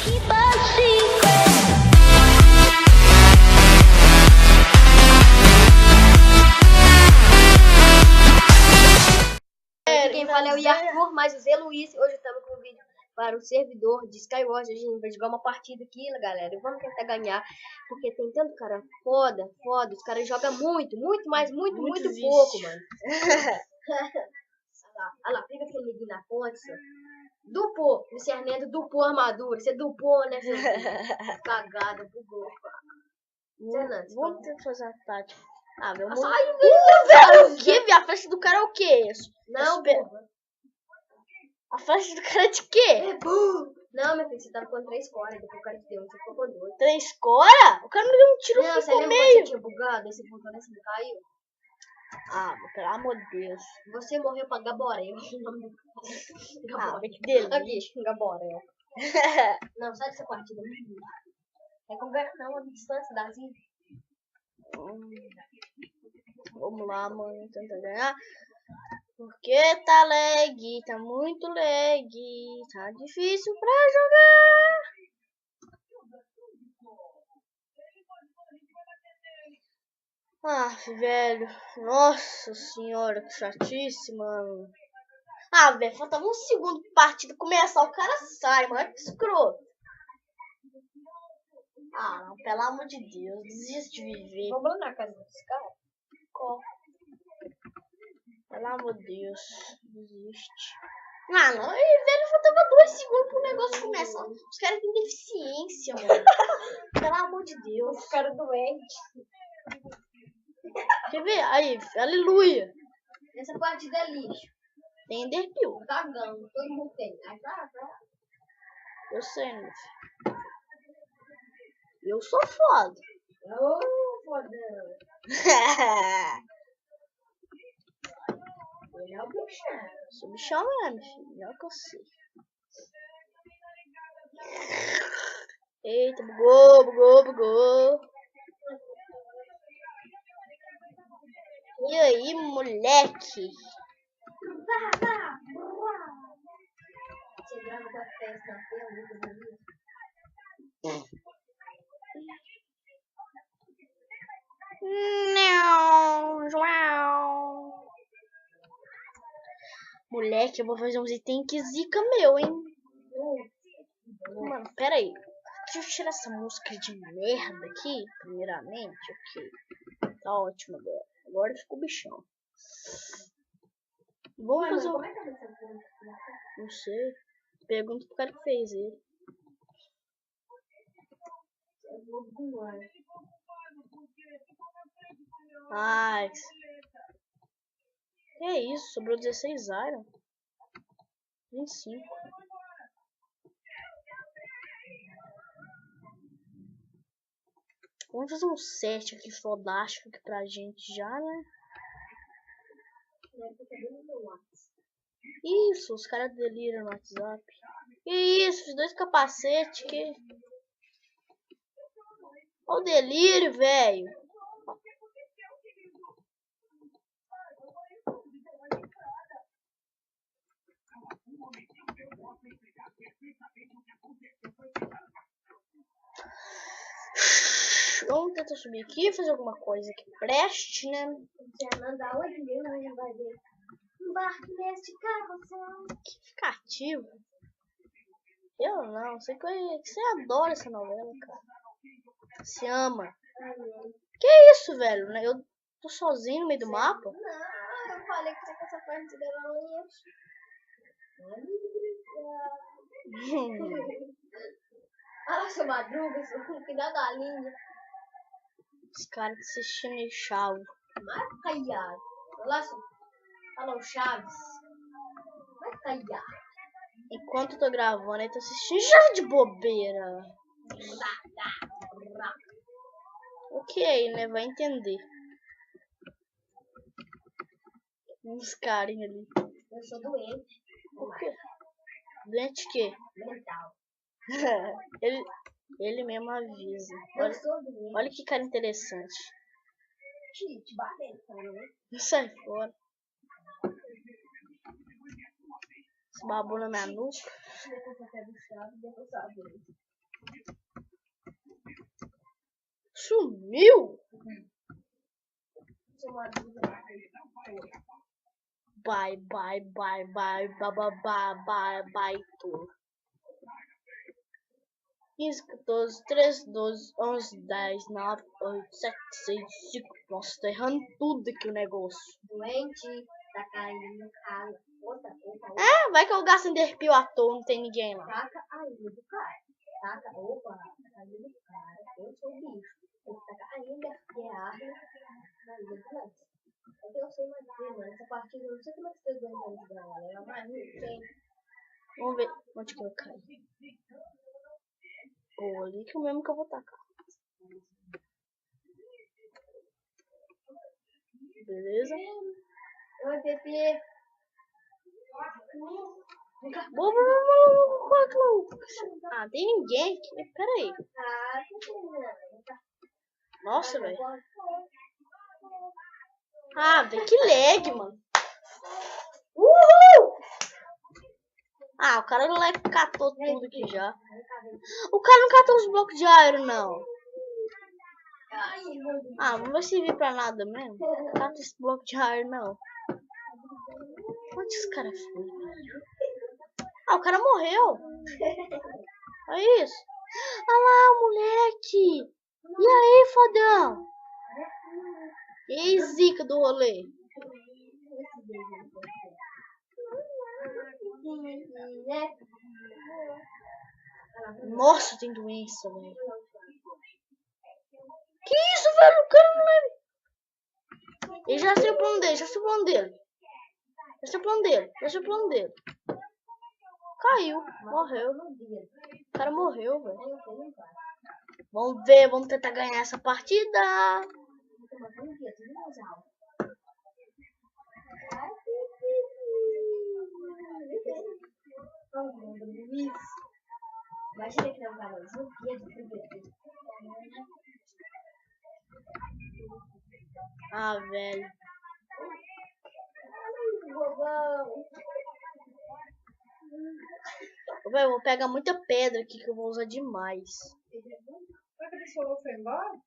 Quem fala é o Yarkur, mais o Zé Luiz. Hoje estamos com um vídeo para o servidor de Skywars. A gente vai jogar uma partida aqui, galera. E vamos tentar ganhar, porque tem tanto cara foda. Os caras jogam muito pouco, mano. Olha lá, pega aquele neguinho na ponte, só. Dupou, o Cernendo dupou a armadura. Você dupou, né, seu filho? Cagada, bugou. Vamos tentar fazer uma tática. Ah, meu Nossa, velho, o que, velho? A flecha do cara é o quê? Não, a flecha do cara é de quê? Não, meu filho, você tava com 3 coras, depois o cara te deu, você ficou com 2. 3 cora? O cara me deu um tiro não, no você lembra meio. quando você tinha bugado, aí você voltou nessa e caiu? Ah, pelo amor de Deus. Você morreu pra Gaborel, o nome do cara. Ah, que delícia. Aqui, Gaborel. Não, sai dessa partida. É com não, a distância dazinha. Vamos lá, mano, tentar ganhar. Porque tá lag, tá muito lag, tá difícil pra jogar. Ah, velho, nossa senhora, que chatice, mano. Ah, velho, faltava um segundo pra partida começar, o cara sai, mano, que escroto. Ah, não, pelo amor de Deus, desiste de viver. Vamos lá na casa dos caras? Qual? Pelo amor de Deus, desiste. Ah, não, velho, faltava 2 segundos pro negócio começar. Os caras têm deficiência, mano. Pelo amor de Deus. Os caras doentes. Quer ver? Aí, aleluia. Essa partida é lixo. Tem Enderpeel. Cagão, todo mundo tem. Eu sei, meu filho. Eu sou foda. Ô, fodão. Ele é o bichão. Sou bichão mesmo, filho. Melhor que eu sei. Eita, bugou. E aí, moleque? Você grava com a festa na tela, muito bonito. Não, João. Moleque, eu vou fazer uns itens que zica meu, hein? Mano, pera aí. Deixa eu tirar essa música de merda aqui, primeiramente. Ok. Tá ótimo agora. Agora ficou bichão. Vamos fazer um... Como é que eu vou fazer? Não sei. Pergunta pro cara que fez ele. Eu vou voar. Ai. Que é isso? Sobrou 16 iron. 25. Vamos fazer um set aqui fodástico aqui pra gente já, né? Isso, os caras deliram no WhatsApp. Isso, os 2 capacetes que... Olha o delírio, velho. Vamos tentar subir aqui e fazer alguma coisa que preste, né? Você manda 8 mil, não vai ver. Embarque neste carroção. Que fica ativo. Eu não, sei que você adora essa novela, cara. Você ama. Que isso, velho? Eu tô sozinho no meio do mapa? Não, eu falei que você essa partida era longe. Ah, seu Madruga, seu cuidado da linha. Os caras assistindo Chavo. Mas caiado. Olá, alô, Chaves. Mas caiado. Enquanto eu tô gravando, ele tá assistindo Chave de bobeira. Ok, né? Vai entender. Uns carinhos ali. Eu sou doente. O quê? Doente de quê? Mental. ele mesmo avisa. Eu sou doente. Olha que cara interessante. Te batendo, né? Sai fora. Esse babu na minha nuca. Sumiu? Bye, bye, bye, bye, bye, tudo. 15, 14, 13, 12, 11, 10, 9, 8, 7, 6, 5. Nossa, tá errando tudo aqui o negócio. Doente, tá caindo, cala. É, vai que eu gasto derpio à toa, não tem ninguém lá. Taca a ilha do cara. Taca, opa, taca a ilha do cara. Eu sou o bicho. Tem que tacar a ilha, que é a árvore, na ilha do Lance. Eu sei mais ver, mano. Essa partida, eu não sei como é que vocês vão jogar, galera. Mas não tem. Vamos ver onde que eu caio. Pô, ali que é o mesmo que eu vou tacar. Beleza? Oi, Pepe. Ah, tem ninguém aqui. Pera aí. Nossa, velho. Ah, velho, que lag, mano. Uhul! Ah, o cara não catou tudo aqui já. O cara não catou os blocos de iron, não. Ah, não vai servir pra nada mesmo. Não cata esse bloco de iron, não. Onde esse cara foi? Ah, o cara morreu. É isso. Olha lá, moleque. E aí, fodão? E aí, zica do rolê? Nossa, tem doença, velho. Que isso, velho? O cara não leve. Ele já sei o plano dele, já sei o plano dele. Já sei o plano dele, já sei o plano dele. Caiu, morreu. O cara morreu, velho. Vamos ver, vamos tentar ganhar essa partida. Imagina que não vai mais um dia de Ah, velho. Velho, eu vou pegar muita pedra aqui que eu vou usar demais. Será que ele falou foi embora?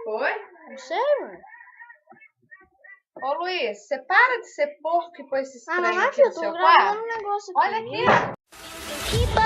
Foi? Não sei, mano. Ô Luiz, você para de ser porco e pôr esses trem não, aqui filho, no eu tô seu gravando quarto? um negócio aqui. Olha aqui.